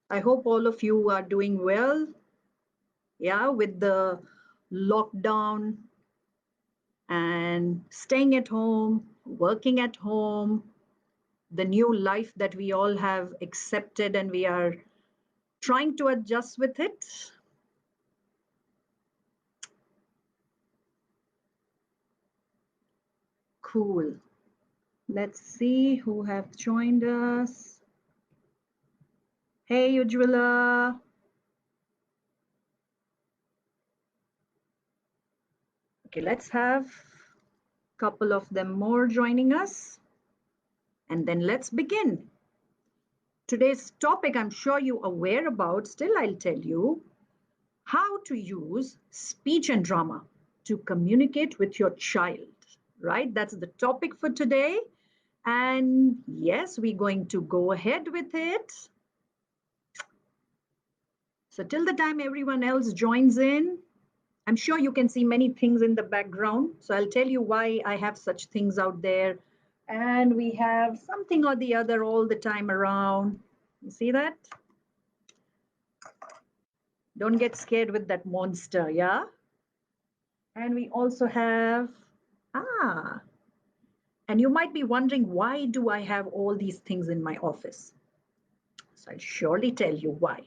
I hope all of you are doing well. Yeah, with the lockdown and staying at home, working at home, the new life that we all have accepted and we are trying to adjust with it. Cool. Let's see who have joined us. Hey, Ujjwala. Okay, let's have a couple of them more joining us. And then let's begin. Today's topic, I'm sure you're aware about, still I'll tell you, how to use speech and drama to communicate with your child, right? That's the topic for today. And yes, we're going to go ahead with it. So till the time everyone else joins in, I'm sure you can see many things in the background. So I'll tell you why I have such things out there. And we have something or the other all the time around. You see that? Don't get scared with that monster, yeah? And we also have, and you might be wondering, why do I have all these things in my office? So I'll surely tell you why.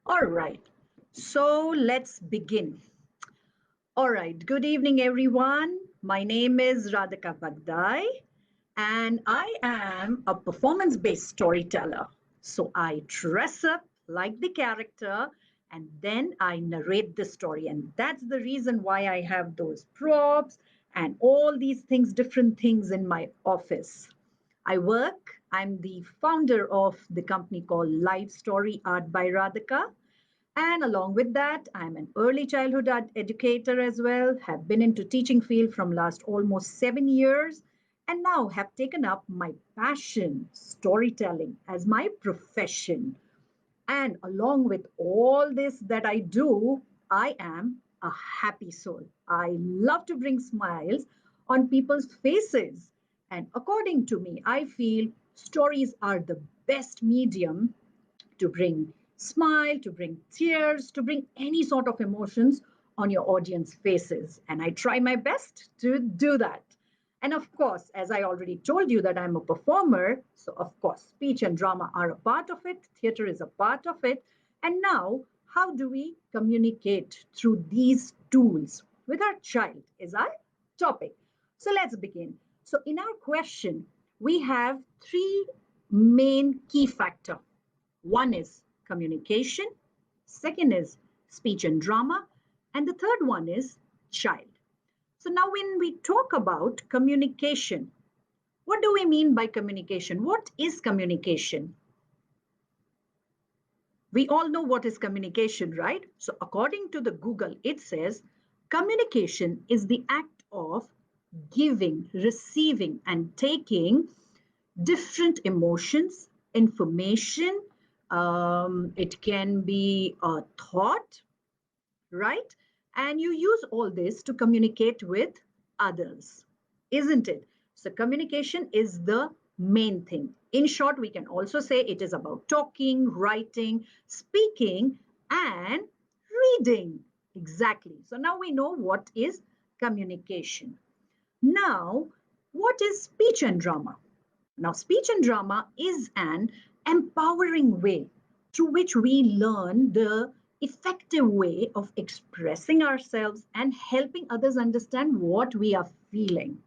All right, so let's begin. All right, good evening, everyone. My name is Radhika Bagdai, and I am a performance-based storyteller. So I dress up like the character, and then I narrate the story. And that's the reason why I have those props and all these things, different things in my office. I'm the founder of the company called Live Story Art by Radhika. And along with that, I'm an early childhood educator as well, have been into teaching field from last almost 7 years, and now have taken up my passion, storytelling, as my profession. And along with all this that I do, I am a happy soul. I love to bring smiles on people's faces. And according to me, I feel stories are the best medium to bring smile, to bring tears, to bring any sort of emotions on your audience faces. And I try my best to do that. And of course, as I already told you that I'm a performer, so of course, speech and drama are a part of it, theater is a part of it. And now, how do we communicate through these tools with our child is our topic. So let's begin. So in our question, we have three main key factors. One is communication, second is speech and drama, and the third one is child. So now when we talk about communication, what do we mean by communication? What is communication? We all know what is communication, right? So according to the Google, it says communication is the act of giving, receiving, and taking different emotions, information. It can be a thought, right? And you use all this to communicate with others, isn't it? So communication is the main thing. In short, we can also say it is about talking, writing, speaking, and reading. Exactly. So now we know what is communication. Now, what is speech and drama? Now, speech and drama is an empowering way through which we learn the effective way of expressing ourselves and helping others understand what we are feeling.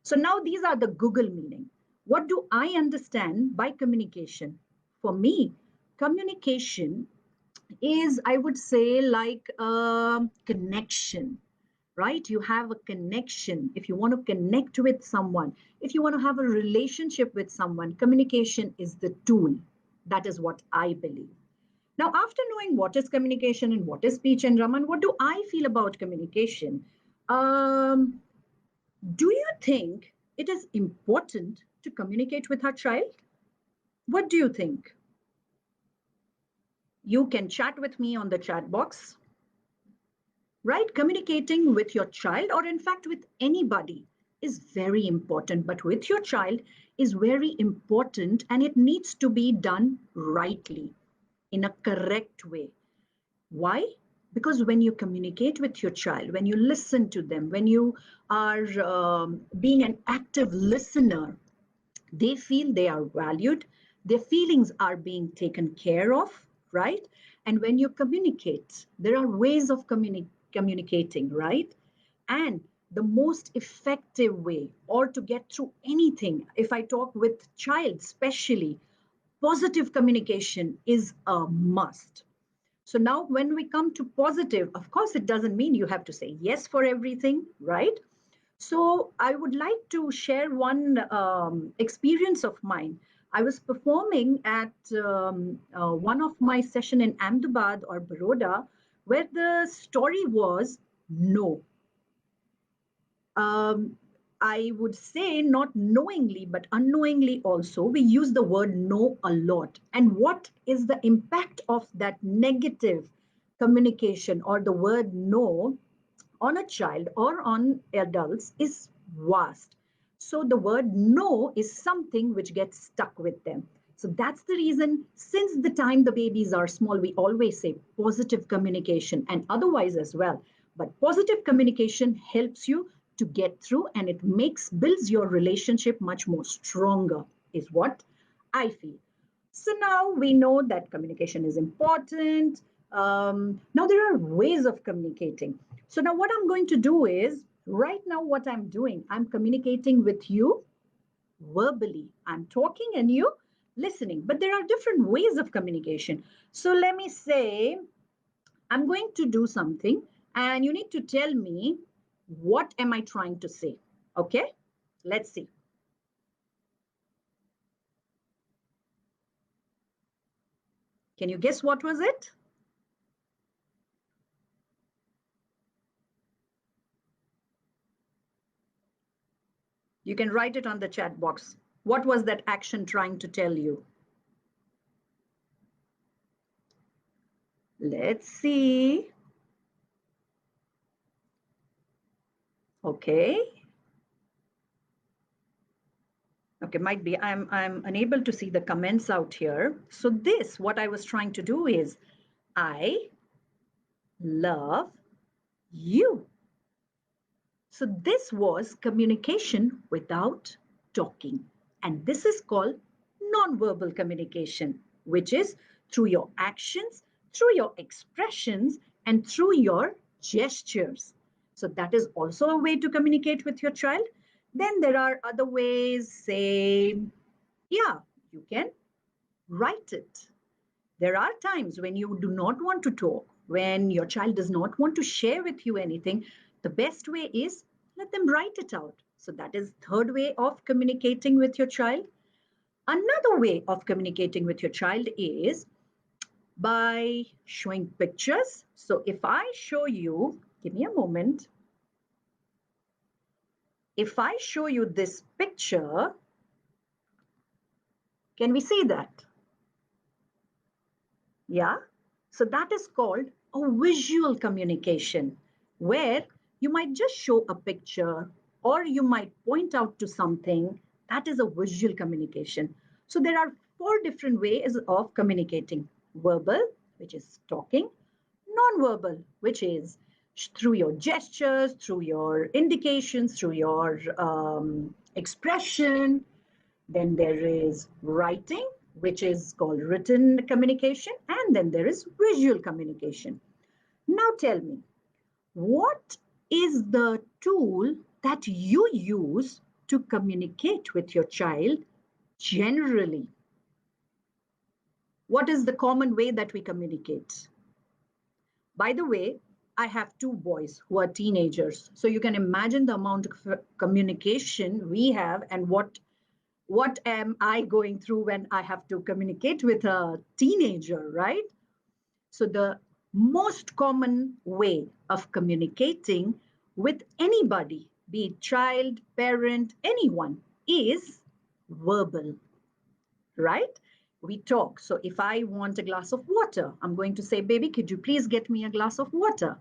So now these are the Google meaning. What do I understand by communication? For me, communication is, I would say, like a connection, right? You have a connection. If you want to connect with someone, if you want to have a relationship with someone, communication is the tool. That is what I believe. Now, after knowing what is communication and what is speech and drama, and what do I feel about communication? Do you think it is important to communicate with our child? What do you think? You can chat with me on the chat box. right? Communicating with your child, or in fact with anybody, is very important, but with your child is very important, and it needs to be done rightly, in a correct way. Why? Because when you communicate with your child, when you listen to them, when you are being an active listener, they feel they are valued, their feelings are being taken care of, right? And when you communicate, there are ways of communicating, right? And the most effective way, or to get through anything, if I talk with child especially, positive communication is a must. So now when we come to positive, of course, it doesn't mean you have to say yes for everything, right? So I would like to share one experience of mine. I was performing at one of my session in Ahmedabad or Baroda, where the story was no. I would say not knowingly, but unknowingly also, we use the word no a lot. And what is the impact of that negative communication or the word no on a child or on adults is vast. So the word no is something which gets stuck with them. So that's the reason, since the time the babies are small, we always say positive communication, and otherwise as well. But positive communication helps you to get through, and it builds your relationship much more stronger, is what I feel. So now we know that communication is important. Now there are ways of communicating. So now what I'm going to do is, right now what I'm doing, I'm communicating with you verbally. I'm talking and you listening, but there are different ways of communication. So let me say, I'm going to do something and you need to tell me, what am I trying to say? Okay, let's see. Can you guess what was it? You can write it on the chat box. What was that action trying to tell you? Let's see. Okay. Okay, might be I'm unable to see the comments out here. So this, what I was trying to do is, I love you. So this was communication without talking. And this is called nonverbal communication, which is through your actions, through your expressions, and through your gestures. So that is also a way to communicate with your child. Then there are other ways, say, yeah, you can write it. There are times when you do not want to talk, when your child does not want to share with you anything. The best way is let them write it out. So that is third way of communicating with your child. Another way of communicating with your child is by showing pictures. So if I show you, give me a moment. If I show you this picture, can we see that? Yeah. So that is called a visual communication, where you might just show a picture or you might point out to something. That is a visual communication. So there are four different ways of communicating: verbal, which is talking; non-verbal, which is through your gestures, through your indications, through your expression. Then there is writing, which is called written communication. And then there is visual communication. Now tell me, what is the tool that you use to communicate with your child generally? What is the common way that we communicate? By the way, I have two boys who are teenagers. So you can imagine the amount of communication we have, and what am I going through when I have to communicate with a teenager, right? So the most common way of communicating with anybody, be it child, parent, anyone, is verbal, right? We talk. So if I want a glass of water, I'm going to say, baby, could you please get me a glass of water?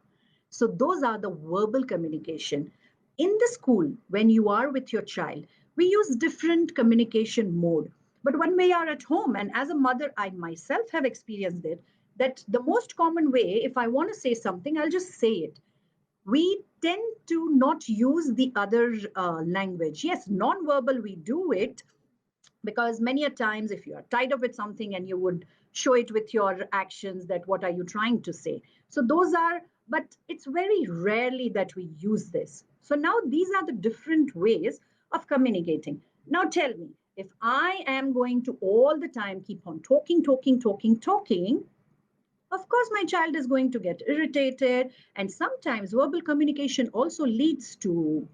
So those are the verbal communication. In the school, when you are with your child, we use different communication mode. But when we are at home, and as a mother, I myself have experienced it, that the most common way, if I want to say something, I'll just say it. We tend to not use the other language. Yes, non-verbal, we do it, because many a times if you are tied up with something and you would show it with your actions, that what are you trying to say. So those are, but it's very rarely that we use this. So now these are the different ways of communicating. Now tell me, if I am going to all the time keep on talking, of course my child is going to get irritated. And sometimes verbal communication also leads to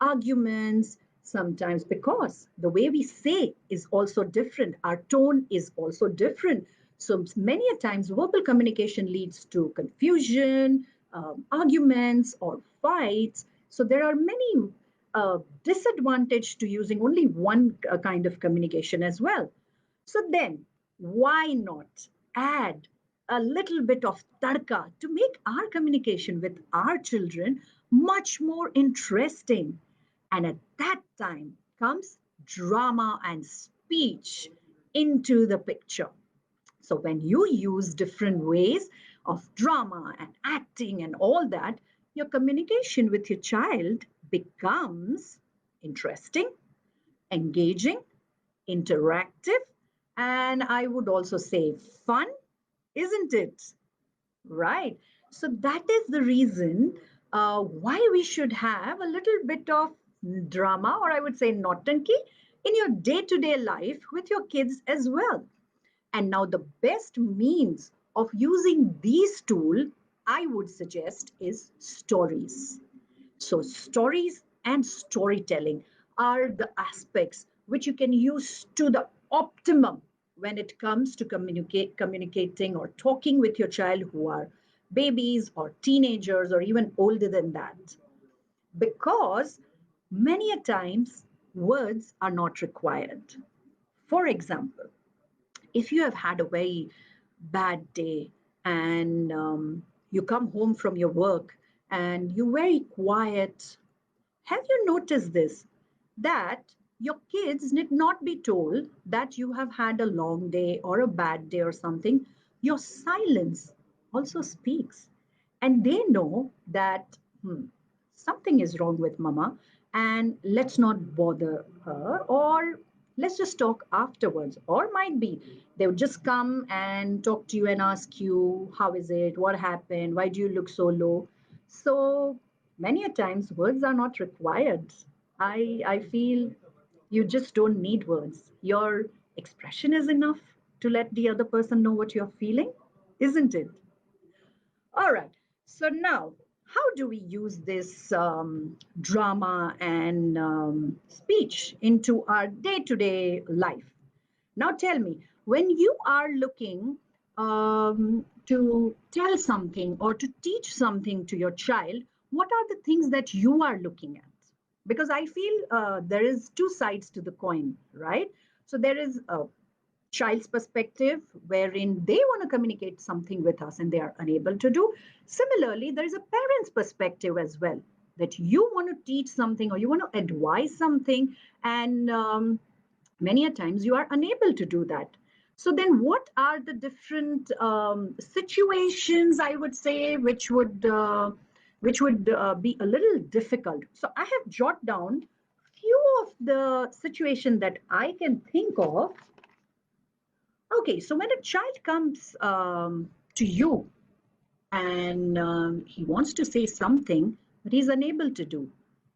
arguments, sometimes because the way we say is also different, our tone is also different. So many a times verbal communication leads to confusion, arguments, or fights. So there are many disadvantages to using only one kind of communication as well. So then, why not add a little bit of tadka to make our communication with our children much more interesting? And at that time comes drama and speech into the picture. So when you use different ways of drama and acting and all that, your communication with your child becomes interesting, engaging, interactive, and I would also say fun, isn't it? Right. So that is the reason why we should have a little bit of drama, or I would say naughtanki, in your day-to-day life with your kids as well. And now the best means of using these tools, I would suggest, is stories. So stories and storytelling are the aspects which you can use to the optimum when it comes to communicating or talking with your child who are babies or teenagers or even older than that. Because many a times words are not required. For example, if you have had a very bad day and you come home from your work and you're very quiet, have you noticed this? That your kids need not be told that you have had a long day or a bad day or something. Your silence also speaks. And they know that something is wrong with mama and let's not bother her, or let's just talk afterwards. Or might be they would just come and talk to you and ask you, how is it? What happened? Why do you look so low? So many a times words are not required. I feel you just don't need words. Your expression is enough to let the other person know what you're feeling, isn't it? All right. So now, how do we use this drama and speech into our day-to-day life? Now tell me, when you are looking to tell something or to teach something to your child, what are the things that you are looking at? Because I feel there is two sides to the coin, right? So there is a child's perspective wherein they want to communicate something with us and they are unable to do. Similarly, there is a parent's perspective as well, that you want to teach something or you want to advise something, and many a times you are unable to do that. So then what are the different situations, I would say, which would be a little difficult? So I have jotted down few of the situations that I can think of. Okay, so when a child comes to you and he wants to say something, but he's unable to do,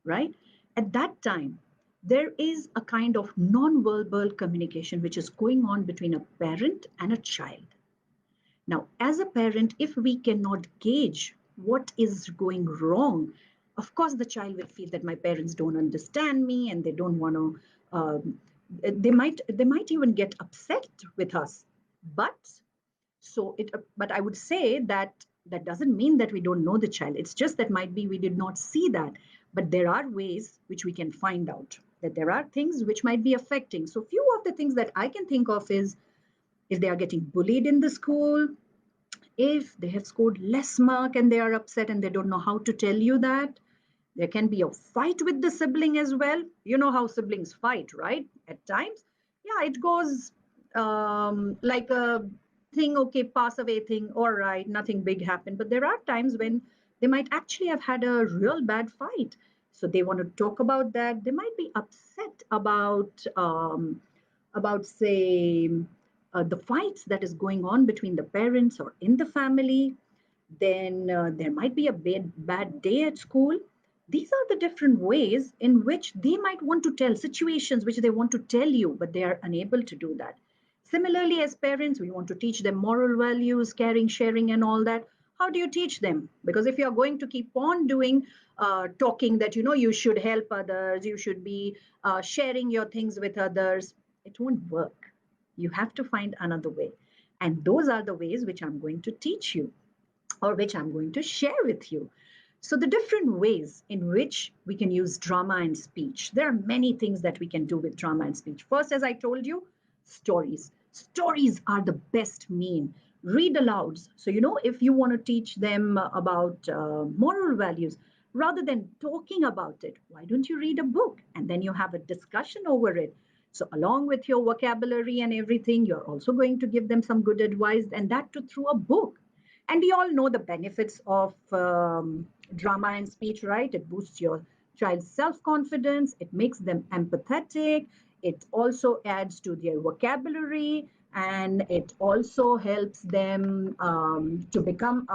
right? At that time, there is a kind of non-verbal communication which is going on between a parent and a child. Now, as a parent, if we cannot gauge what is going wrong, of course, the child will feel that my parents don't understand me and they don't want to. They might even get upset with us. But but I would say that that doesn't mean that we don't know the child. It's just that might be we did not see that. But there are ways which we can find out that there are things which might be affecting. So few of the things that I can think of is if they are getting bullied in the school, If they have scored less mark and they are upset and they don't know how to tell you that, there can be a fight with the sibling as well. You know how siblings fight, right? At times, yeah, it goes like a thing, okay, pass away thing, all right, nothing big happened. But there are times when they might actually have had a real bad fight. So they want to talk about that. They might be upset about say, the fights that is going on between the parents or in the family. Then there might be a bad day at school. These are the different ways in which they might want to tell situations which they want to tell you, but they are unable to do that. Similarly, as parents, we want to teach them moral values, caring, sharing, and all that. How do you teach them? Because if you're going to keep on doing talking that, you should help others, you should be sharing your things with others, it won't work. You have to find another way. And those are the ways which I'm going to teach you, or which I'm going to share with you. So, the different ways in which we can use drama and speech. There are many things that we can do with drama and speech. First, as I told you, stories. Stories are the best mean. Read alouds. So, if you want to teach them about moral values, rather than talking about it, why don't you read a book and then you have a discussion over it? So, along with your vocabulary and everything, you're also going to give them some good advice, and that too through a book. And we all know the benefits of drama and speech, right? It boosts your child's self confidence, it makes them empathetic, it also adds to their vocabulary, and it also helps them to become,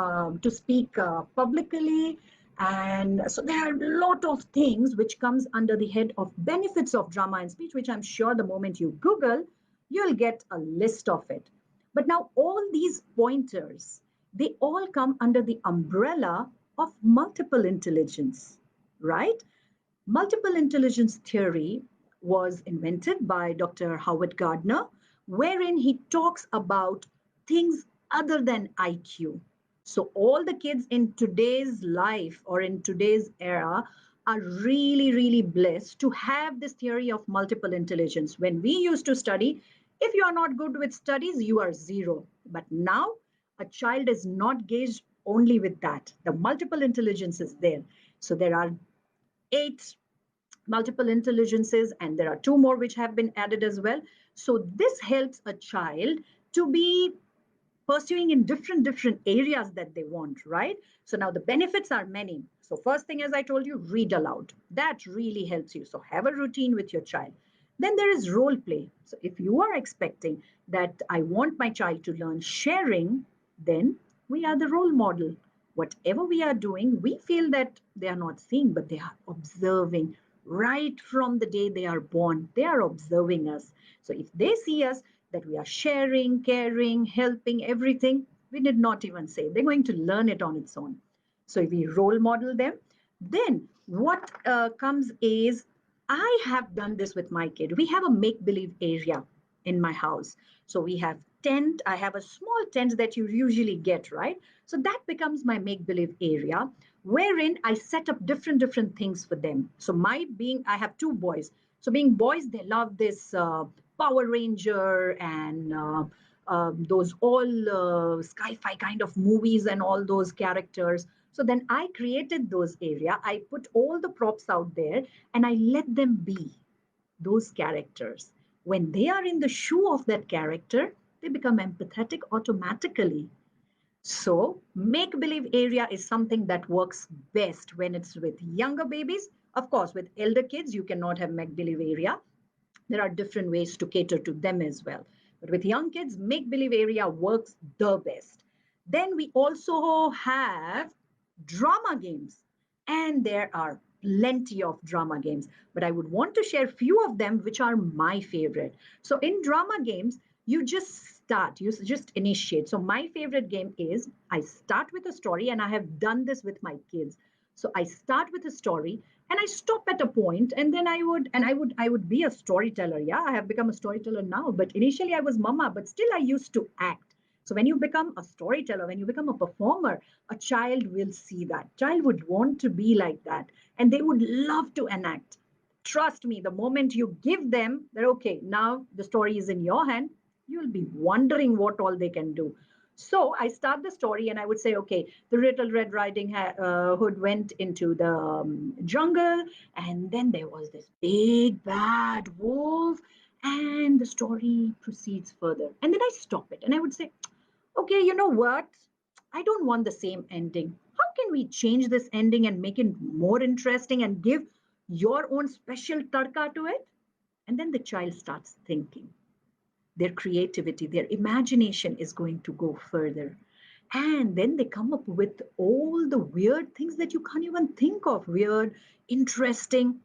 to speak publicly. And so there are a lot of things which comes under the head of benefits of drama and speech, which I'm sure the moment you Google, you'll get a list of it. But now all these pointers, they all come under the umbrella of multiple intelligence, right? Multiple intelligence theory was invented by Dr. Howard Gardner, wherein he talks about things other than IQ. So, all the kids in today's life or in today's era are really, really blessed to have this theory of multiple intelligence. When we used to study, if you are not good with studies, you are zero. But now, a child is not gauged only with that. The multiple intelligence is there. So, there are 8 multiple intelligences, and there are 2 more which have been added as well. So this helps a child to be pursuing in different areas that they want, right? So now the benefits are many. So first thing, as I told you, read aloud. That really helps you. So have a routine with your child. Then there is role play. So if you are expecting that I want my child to learn sharing, then we are the role model. Whatever we are doing, we feel that they are not seeing, but they are observing right from the day they are born. They are observing us. So if they see us that we are sharing, caring, helping, everything, we did not even say. They're going to learn it on its own. So if we role model them, then what comes is, I have done this with my kid. We have a make-believe area in my house. So we have tent. I have a small tent that you usually get, right? So that becomes my make-believe area, wherein I set up different things for them. So I have 2 boys. So being boys, they love this Power Ranger and those all sci-fi kind of movies and all those characters. So then I created those area. I put all the props out there and I let them be those characters. When they are in the shoe of that character, they become empathetic automatically. So, make believe area is something that works best when it's with younger babies. Of course, with elder kids, you cannot have make believe area. There are different ways to cater to them as well. But with young kids, make believe area works the best. Then we also have drama games, and there are plenty of drama games, but I would want to share few of them which are my favorite. So in drama games, you just initiate. So my favorite game is, I start with a story, and I have done this with my kids. So I start with a story and I stop at a point, and then I would be a storyteller. Yeah, I have become a storyteller now, but initially I was mama, but still I used to act. So when you become a storyteller, when you become a performer, a child will see that. Child would want to be like that, and they would love to enact. Trust me, the moment you give them that, okay, now the story is in your hand, you'll be wondering what all they can do. So I start the story and I would say, okay, the little Red Riding Hood went into the jungle, and then there was this big bad wolf, and the story proceeds further. And then I stop it and I would say, okay, you know what? I don't want the same ending. How can we change this ending and make it more interesting and give your own special tarka to it? And then the child starts thinking. Their creativity, their imagination is going to go further. And then they come up with all the weird things that you can't even think of, weird, interesting.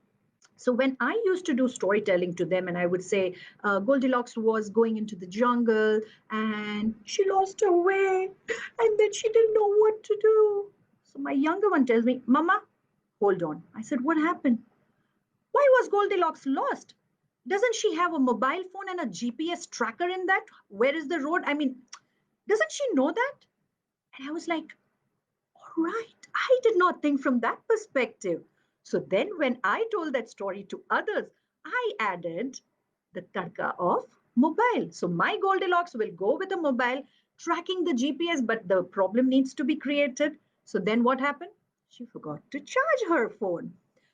So when I used to do storytelling to them, and I would say Goldilocks was going into the jungle and she lost her way, and then she didn't know what to do. So my younger one tells me, Mama, hold on. I said, what happened? Why was Goldilocks lost? Doesn't she have a mobile phone and a GPS tracker in that? Where is the road? I mean, doesn't she know that? And I was like, all right, I did not think from that perspective. So then when I told that story to others, I added the tadka of mobile. So my Goldilocks will go with a mobile tracking the GPS, but the problem needs to be created. So then what happened? She forgot to charge her phone.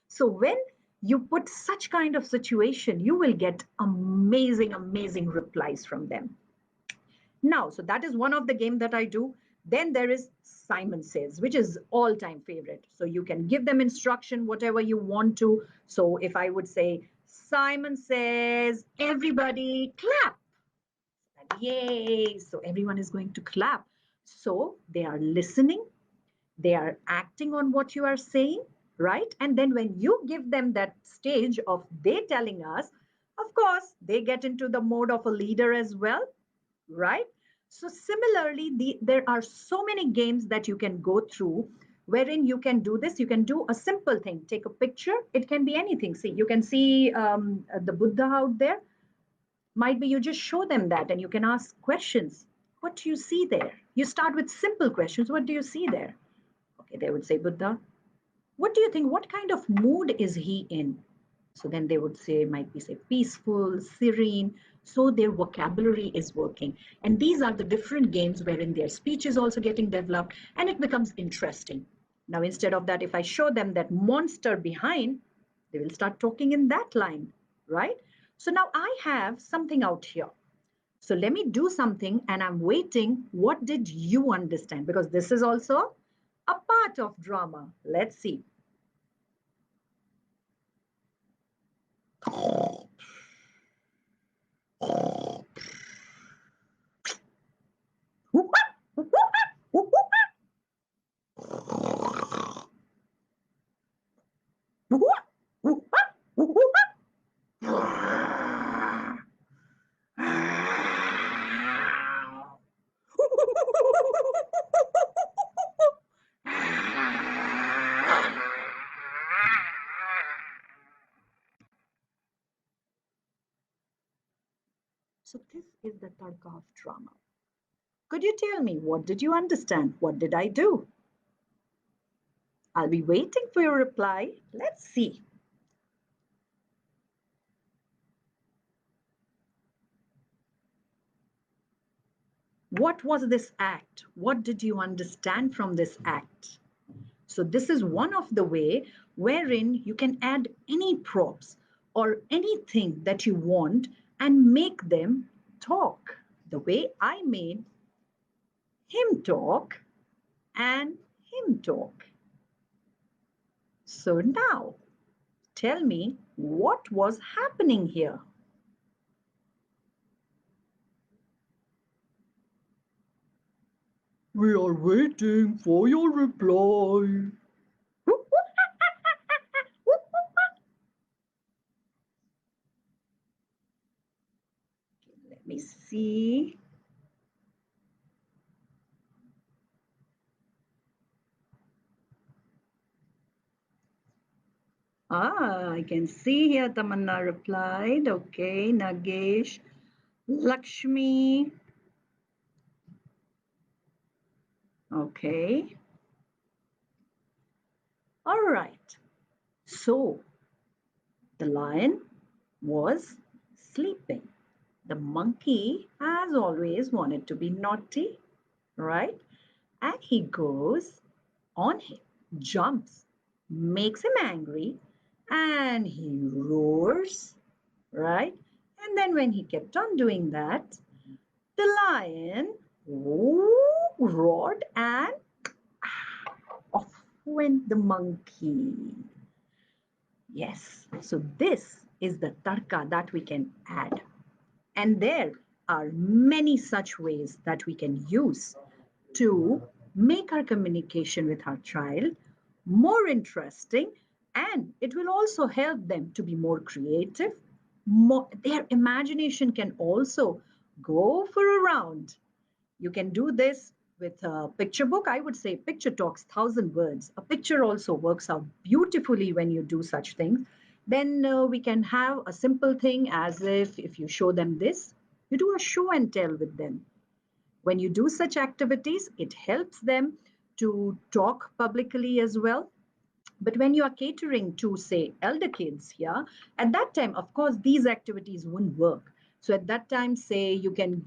So when you put such kind of situation, you will get amazing, amazing replies from them. Now, so that is one of the game that I do. Then there is Simon Says, which is all-time favorite. So you can give them instruction, whatever you want to. So if I would say, Simon says, everybody clap. Yay! So everyone is going to clap. So they are listening, they are acting on what you are saying, right? And then when you give them that stage of they telling us, of course, they get into the mode of a leader as well, right? So similarly, there are so many games that you can go through wherein you can do this. You can do a simple thing. Take a picture. It can be anything. See, you can see the Buddha out there. Might be you just show them that and you can ask questions. What do you see there? You start with simple questions. What do you see there? Okay, they would say, Buddha. What do you think? What kind of mood is he in? So then they would say, might be say peaceful, serene. So their vocabulary is working. And these are the different games wherein their speech is also getting developed and it becomes interesting. Now, instead of that, if I show them that monster behind, they will start talking in that line, right? So now I have something out here. So let me do something and I'm waiting. What did you understand? Because this is also a part of drama. Let's see. So this is the Tadka of drama. Could you tell me, what did you understand? What did I do? I'll be waiting for your reply. Let's see. What was this act? What did you understand from this act? So this is one of the way wherein you can add any props or anything that you want and make them talk. The way I made him talk and him talk. So now, tell me what was happening here. We are waiting for your reply. Let me see. I can see here Tamanna replied. Okay, Nagesh, Lakshmi. Okay. All right. So the lion was sleeping. The monkey, as always, wanted to be naughty. right? And he goes on him, jumps, makes him angry, and he roars, right? And then when he kept on doing that, the lion roared and off went the monkey. Yes, so this is the tarka that we can add. And there are many such ways that we can use to make our communication with our child more interesting, and it will also help them to be more creative. Their imagination can also go for a round. You can do this with a picture book. I would say picture talks thousand words. A picture also works out beautifully when you do such things. Then we can have a simple thing as if you show them this, you do a show and tell with them. When you do such activities, it helps them to talk publicly as well. But when you are catering to, say, elder kids here, at that time, of course, these activities wouldn't work. So at that time, say, you can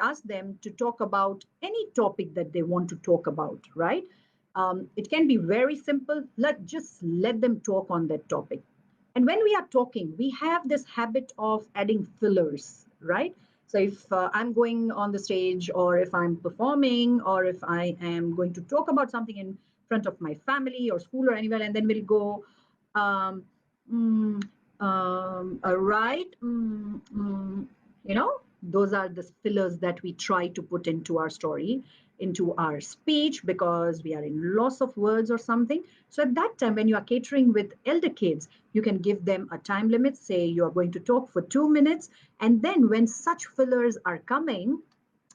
ask them to talk about any topic that they want to talk about, right? It can be very simple. Just let them talk on that topic. And when we are talking, we have this habit of adding fillers, right? So if I'm going on the stage, or if I'm performing, or if I am going to talk about something in front of my family or school or anywhere, and then we'll go, um, mm, right, those are the fillers that we try to put into our story, into our speech, because we are in loss of words or something. So at that time, when you are catering with elder kids, you can give them a time limit, say you are going to talk for 2 minutes. And then when such fillers are coming,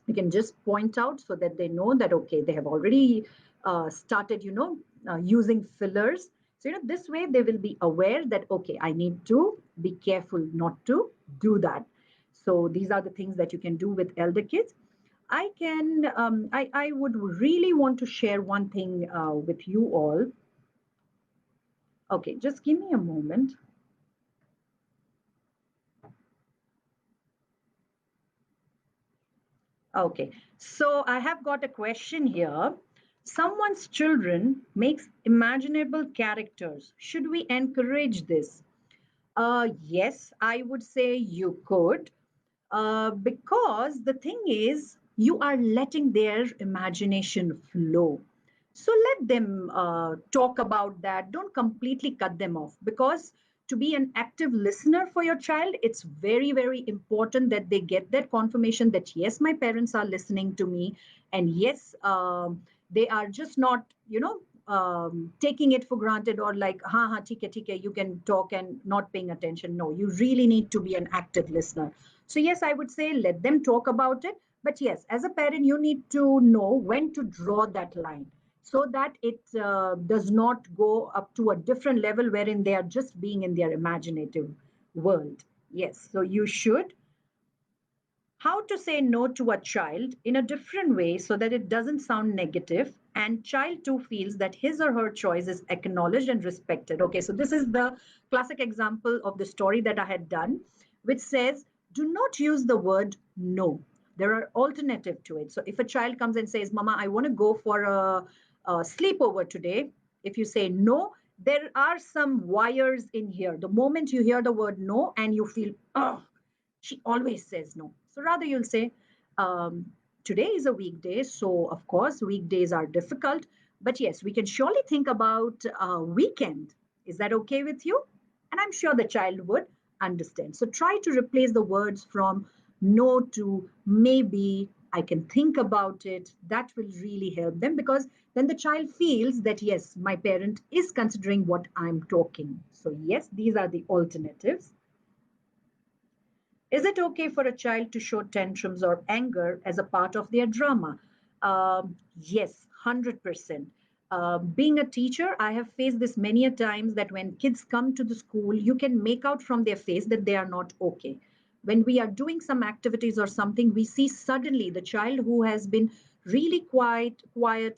you can just point out so that they know that, okay, they have already started, using fillers. So, this way they will be aware that, okay, I need to be careful not to do that. So these are the things that you can do with elder kids. I would really want to share one thing with you all. Okay, just give me a moment. Okay, so I have got a question here. Someone's children makes imaginable characters. Should we encourage this? Yes, I would say you could, because the thing is, you are letting their imagination flow. So let them talk about that. Don't completely cut them off, because to be an active listener for your child, it's very, very important that they get that confirmation that, yes, my parents are listening to me. And yes, they are just not, taking it for granted, or like, ha, theek hai, you can talk, and not paying attention. No, you really need to be an active listener. So yes, I would say let them talk about it. But yes, as a parent, you need to know when to draw that line, so that it does not go up to a different level wherein they are just being in their imaginative world. Yes, so you should. How to say no to a child in a different way so that it doesn't sound negative, and child too feels that his or her choice is acknowledged and respected. Okay, so this is the classic example of the story that I had done, which says, do not use the word no. There are alternative to it. So if a child comes and says, mama, I want to go for a sleepover today, if you say no, there are some wires in here. The moment you hear the word no, and you feel, oh, she always says no. So rather you'll say, today is a weekday, so of course weekdays are difficult, but yes, we can surely think about a weekend. Is that okay with you? And I'm sure the child would understand. So try to replace the words from no to maybe, I can think about it. That will really help them, because then the child feels that, yes, my parent is considering what I'm talking. So yes, these are the alternatives. Is it okay for a child to show tantrums or anger as a part of their drama? Yes, 100%. Being a teacher, I have faced this many a times, that when kids come to the school, you can make out from their face that they are not okay. When we are doing some activities or something, we see suddenly the child who has been really quiet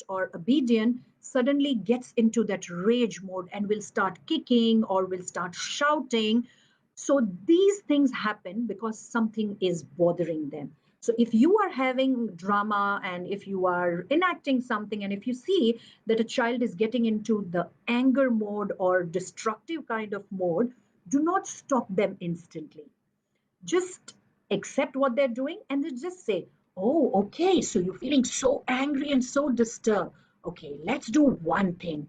or obedient suddenly gets into that rage mode and will start kicking or will start shouting. So these things happen because something is bothering them. So if you are having drama and if you are enacting something and if you see that a child is getting into the anger mode or destructive kind of mode, do not stop them instantly. Just accept what they're doing and then just say, oh, okay, so you're feeling so angry and so disturbed. Okay, let's do one thing.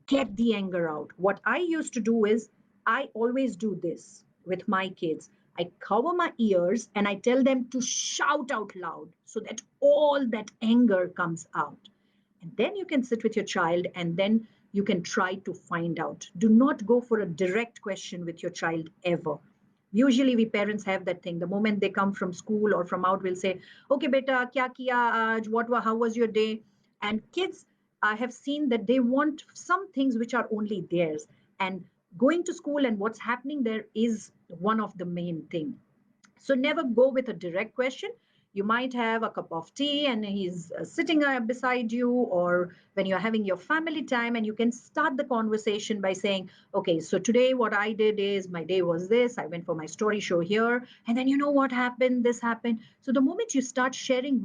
Get the anger out. What I used to do is I always do this with my kids. I cover my ears and I tell them to shout out loud so that all that anger comes out. And then you can sit with your child and then you can try to find out. Do not go for a direct question with your child ever. Usually we parents have that thing. The moment they come from school or from out, we'll say, okay, beta, kya kiya aaj? How was your day? And kids, I have seen that they want some things which are only theirs. And going to school and what's happening there is one of the main thing. So never go with a direct question. You might have a cup of tea and he's sitting beside you, or when you're having your family time, and you can start the conversation by saying, okay, so today what I did is my day was this. I went for my story show here. And then you know what happened? This happened. So the moment you start sharing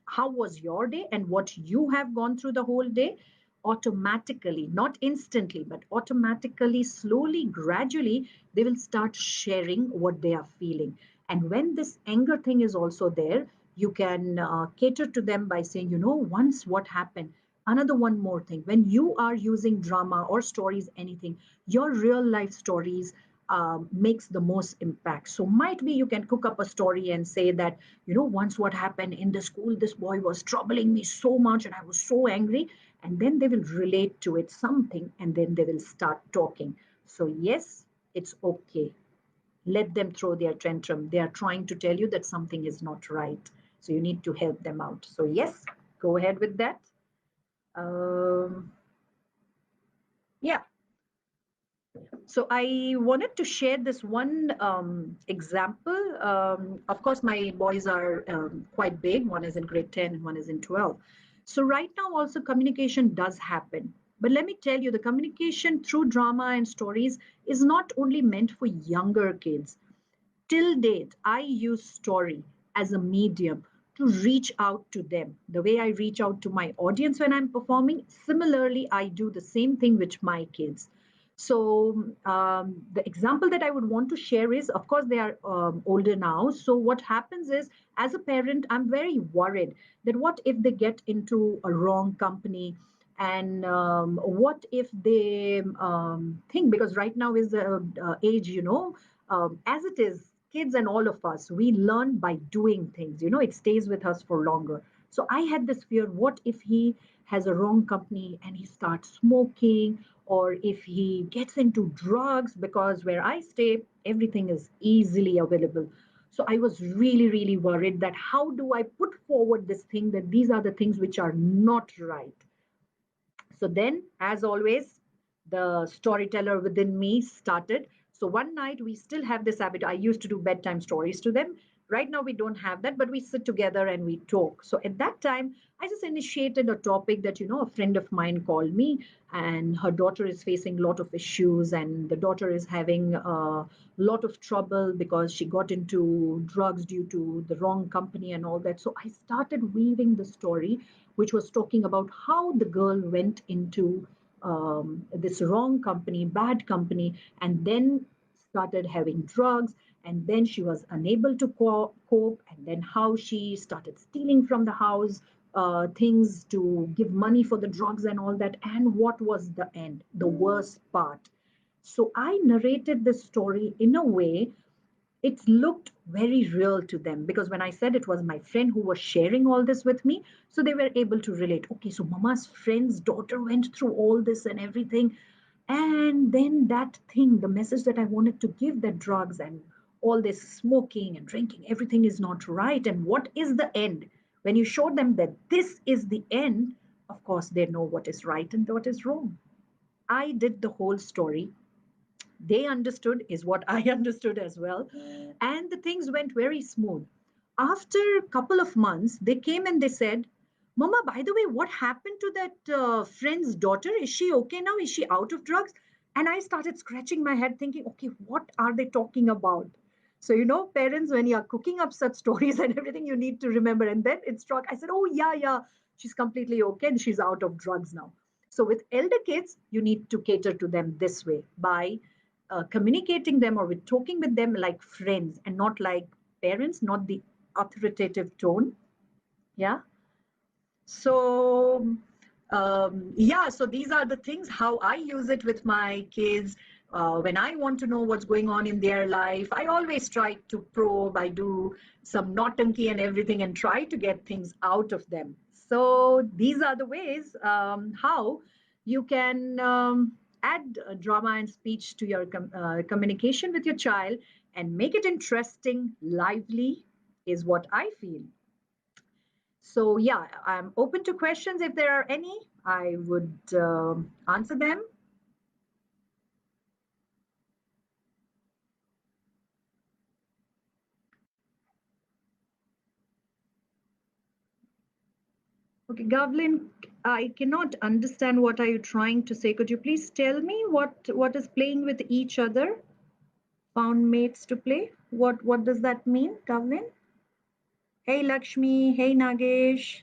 how was your day and what you have gone through the whole day, automatically, not instantly, but automatically, slowly, gradually, they will start sharing what they are feeling. And when this anger thing is also there, you can cater to them by saying, once what happened, another one more thing. When you are using drama or stories, anything, your real life stories makes the most impact. So might be you can cook up a story and say that, once what happened in the school, this boy was troubling me so much and I was so angry. And then they will relate to it something and then they will start talking. So yes, it's okay, let them throw their tantrum. They are trying to tell you that something is not right. So you need to help them out. So, yes, go ahead with that. Yeah. So I wanted to share this one example. Of course, my boys are quite big. One is in grade 10 and one is in 12. So right now also communication does happen. But let me tell you, the communication through drama and stories is not only meant for younger kids. Till date, I use story as a medium to reach out to them. The way I reach out to my audience when I'm performing, similarly, I do the same thing with my kids. So, the example that I would want to share is, of course, they are older now. So, what happens is, as a parent, I'm very worried that what if they get into a wrong company? And what if they think, because right now is the age, as it is, kids and all of us, we learn by doing things, it stays with us for longer. So I had this fear, what if he has a wrong company and he starts smoking, or if he gets into drugs, because where I stay, everything is easily available. So I was really, really worried that how do I put forward this thing, that these are the things which are not right. So then, as always, the storyteller within me started. So one night we still have this habit. I used to do bedtime stories to them. Right now we don't have that, but we sit together and we talk. So at that time, I just initiated a topic that, a friend of mine called me, and her daughter is facing a lot of issues, and the daughter is having a lot of trouble because she got into drugs due to the wrong company and all that. So I started weaving the story, which was talking about how the girl went into this wrong company, bad company, and then started having drugs. And then she was unable to cope. And then how she started stealing from the house things to give money for the drugs and all that. And what was the end, the worst part. So I narrated this story in a way it looked very real to them, because when I said it was my friend who was sharing all this with me, so they were able to relate. Okay, so mama's friend's daughter went through all this and everything. And then that thing, the message that I wanted to give, that drugs and all this smoking and drinking, everything is not right. And what is the end? When you show them that this is the end, of course, they know what is right and what is wrong. I did the whole story, they understood is what I understood as well. And the things went very smooth. After a couple of months, they came and they said, Mama, by the way, what happened to that friend's daughter? Is she okay now? Is she out of drugs? And I started scratching my head thinking, okay, what are they talking about? So, you know, parents, when you're cooking up such stories and everything, you need to remember. And then it struck, I said, oh, yeah, yeah, she's completely okay and she's out of drugs now. So, with elder kids, you need to cater to them this way by communicating them or with talking with them like friends and not like parents, not the authoritative tone. Yeah. So, yeah, so these are the things how I use it with my kids. When I want to know what's going on in their life, I always try to probe. I do some naughtanky and everything and try to get things out of them. So these are the ways how you can add drama and speech to your communication with your child and make it interesting, lively, is what I feel. So yeah, I'm open to questions if there are any. I would answer them. Okay, Gavlin, I cannot understand what are you trying to say. Could you please tell me what is playing with each other? Found mates to play. What does that mean, Gavlin? Hey Lakshmi, hey Nagesh.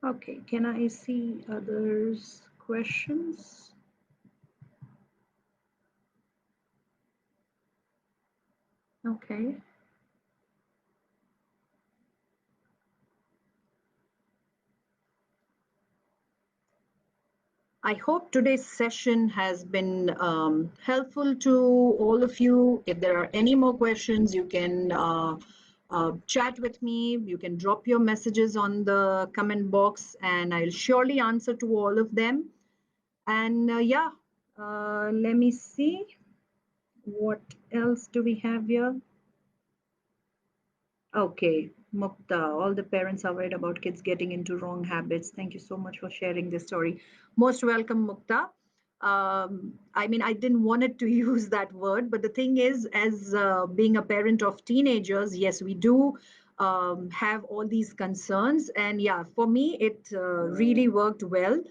Okay, can I see others' questions? Okay. I hope today's session has been helpful to all of you. If there are any more questions, you can chat with me. You can drop your messages on the comment box, and I'll surely answer to all of them. And yeah, let me see. What else do we have here? Okay, Mukta, all the parents are worried about kids getting into wrong habits. Thank you so much for sharing this story. Most welcome, Mukta. I mean, I didn't want it to use that word, but the thing is, as being a parent of teenagers, yes, we do have all these concerns. And yeah, for me, it really worked well.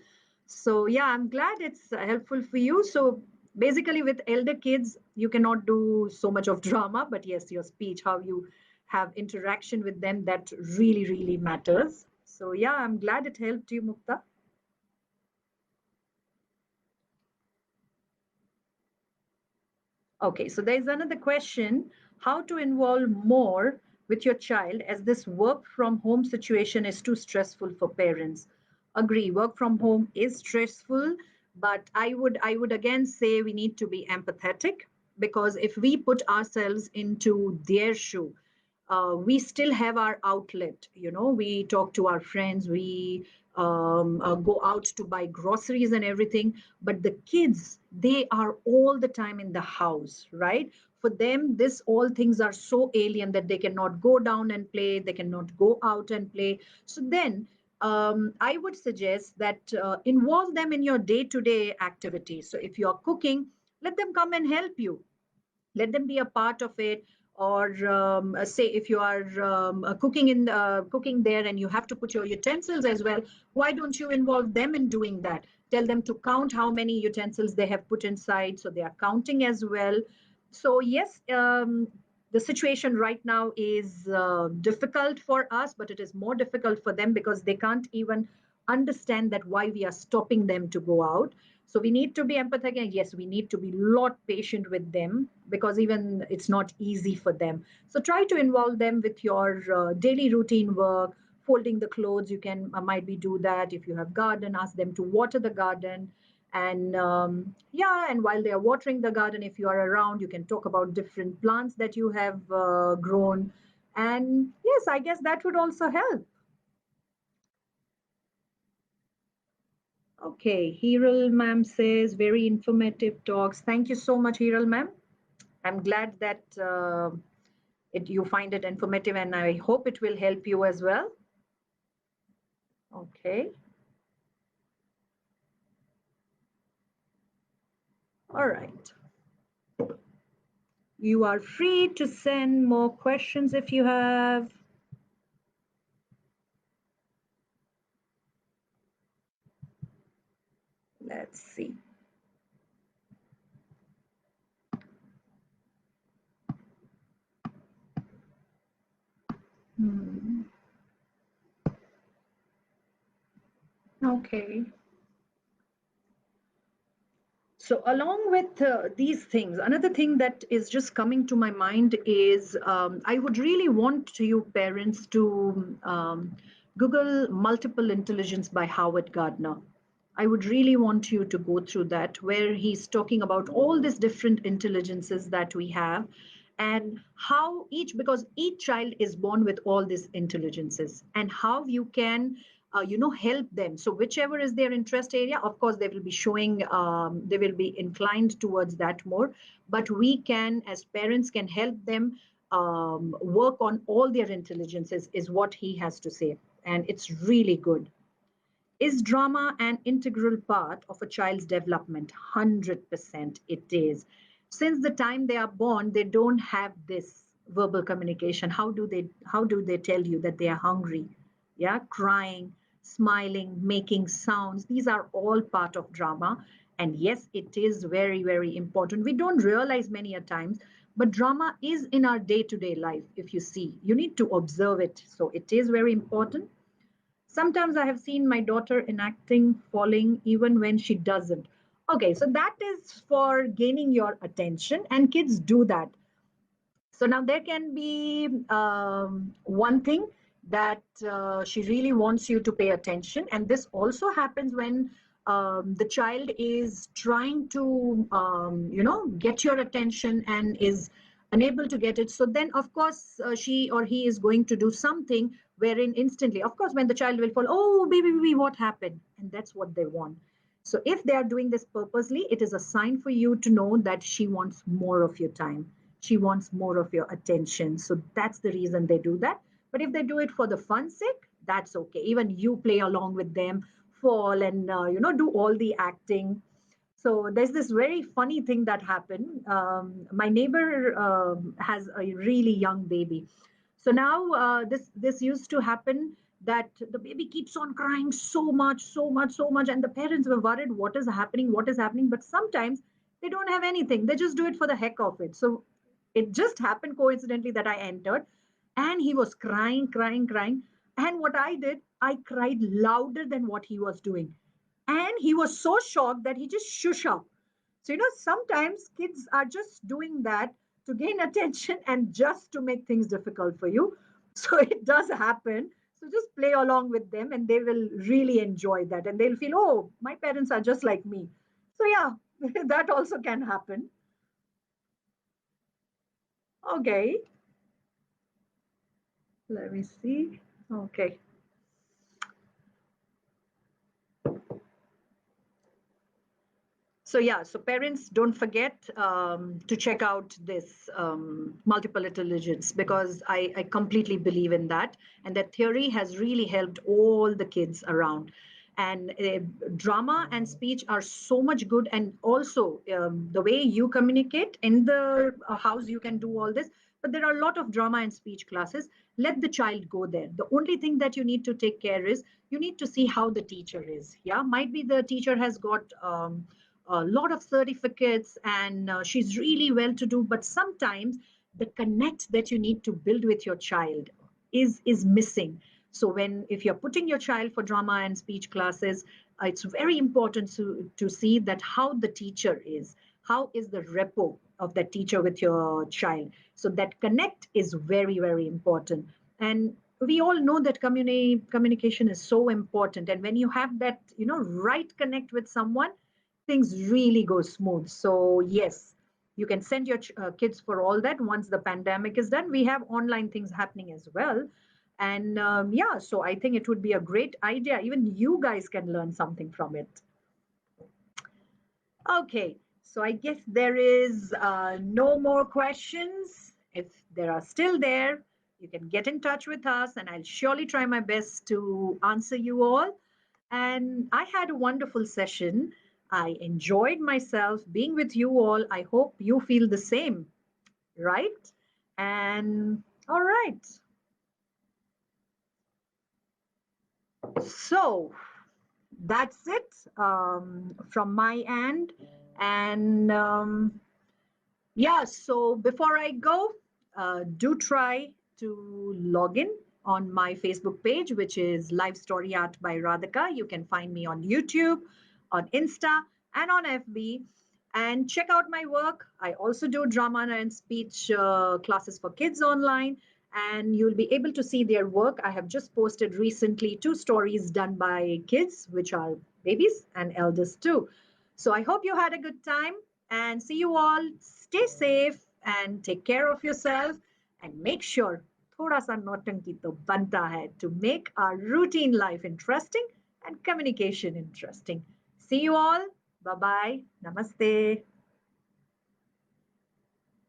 So yeah, I'm glad it's helpful for you. So basically, with elder kids, you cannot do so much of drama, but yes, your speech, how you have interaction with them, that really, really matters. So yeah, I'm glad it helped you, Mukta. Okay, so there's another question, how to involve more with your child as this work from home situation is too stressful for parents. Agree, work from home is stressful, but I would again say we need to be empathetic, because if we put ourselves into their shoe, we still have our outlet. You know, we talk to our friends, we go out to buy groceries and everything. But the kids, they are all the time in the house, right? For them, this all things are so alien that they cannot go down and play, they cannot go out and play. So then, I would suggest that involve them in your day-to-day activities. So if you're cooking, let them come and help you, let them be a part of it. Or say if you are cooking there and you have to put your utensils as well, why don't you involve them in doing that? Tell them to count how many utensils they have put inside, so they are counting as well. So yes, the situation right now is difficult for us, but it is more difficult for them because they can't even understand that why we are stopping them to go out. So we need to be empathetic, and yes, we need to be a lot patient with them, because even it's not easy for them. So try to involve them with your daily routine work, folding the clothes. You can might be do that. If you have garden, ask them to water the garden. And yeah, and while they are watering the garden, if you are around, you can talk about different plants that you have grown. And yes, I guess that would also help. Okay, Hiral ma'am says very informative talks. Thank you so much, Hiral ma'am. I'm glad that you find it informative, and I hope it will help you as well. Okay. All right. You are free to send more questions if you have. Let's see. Okay. So along with these things, another thing that is just coming to my mind is I would really want you parents to Google Multiple Intelligence by Howard Gardner. I would really want you to go through that, where he's talking about all these different intelligences that we have and how because each child is born with all these intelligences and how you can help them. So whichever is their interest area, of course they will be showing, they will be inclined towards that more, but we can as parents can help them work on all their intelligences is what he has to say, and it's really good. Is drama an integral part of a child's development? 100% it is. Since the time they are born, they don't have this verbal communication. How do they tell you that they are hungry? Yeah, crying, smiling, making sounds. These are all part of drama. And yes, it is very, very important. We don't realize many a times, but drama is in our day-to-day life. If you see, you need to observe it. So it is very important. Sometimes I have seen my daughter enacting falling even when she doesn't. Okay, so that is for gaining your attention, and kids do that. So now there can be one thing that she really wants you to pay attention, and this also happens when the child is trying to, get your attention and is unable to get it. So then, of course, she or he is going to do something wherein instantly, of course, when the child will fall, oh, baby, baby, what happened? And that's what they want. So if they are doing this purposely, it is a sign for you to know that she wants more of your time. She wants more of your attention. So that's the reason they do that. But if they do it for the fun sake, that's okay. Even you play along with them, fall and do all the acting. So there's this very funny thing that happened. My neighbor has a really young baby. So now this used to happen that the baby keeps on crying so much, so much, so much, and the parents were worried what is happening, what is happening. But sometimes they don't have anything; they just do it for the heck of it. So it just happened coincidentally that I entered, and he was crying, crying, crying. And what I did, I cried louder than what he was doing, and he was so shocked that he just shush up. So, sometimes kids are just doing that to gain attention and just to make things difficult for you. So, it does happen. So, just play along with them and they will really enjoy that. And they'll feel, oh, my parents are just like me. So, yeah, that also can happen. Okay, let me see. Okay. So yeah, so parents don't forget to check out this multiple intelligence, because I completely believe in that, and that theory has really helped all the kids around. And drama and speech are so much good, and also the way you communicate in the house, you can do all this. But there are a lot of drama and speech classes. Let the child go there. The only thing that you need to take care is you need to see how the teacher is. Yeah, might be the teacher has got a lot of certificates and she's really well to do, but sometimes the connect that you need to build with your child is missing. So if you're putting your child for drama and speech classes, it's very important to see that how the teacher is, how is the repo of that teacher with your child. So that connect is very, very important. And we all know that communication is so important, and when you have that right connect with someone, things really go smooth. So yes, you can send your kids for all that. Once the pandemic is done, we have online things happening as well. And yeah, so I think it would be a great idea. Even you guys can learn something from it. Okay, so I guess there is no more questions. If there are still there, you can get in touch with us, and I'll surely try my best to answer you all. And I had a wonderful session. I enjoyed myself being with you all. I hope you feel the same. right? And all right. So that's it from my end. And yeah, so before I go, do try to log in on my Facebook page, which is Live Story Art by Radhika. You can find me on YouTube, on Insta, and on FB. And check out my work. I also do drama and speech classes for kids online, and you'll be able to see their work. I have just posted recently 2 stories done by kids, which are babies and elders too. So I hope you had a good time and see you all. Stay safe and take care of yourself and make sure thoda sa nautanki to banta hai to make our routine life interesting and communication interesting. See you all. Bye bye. Namaste.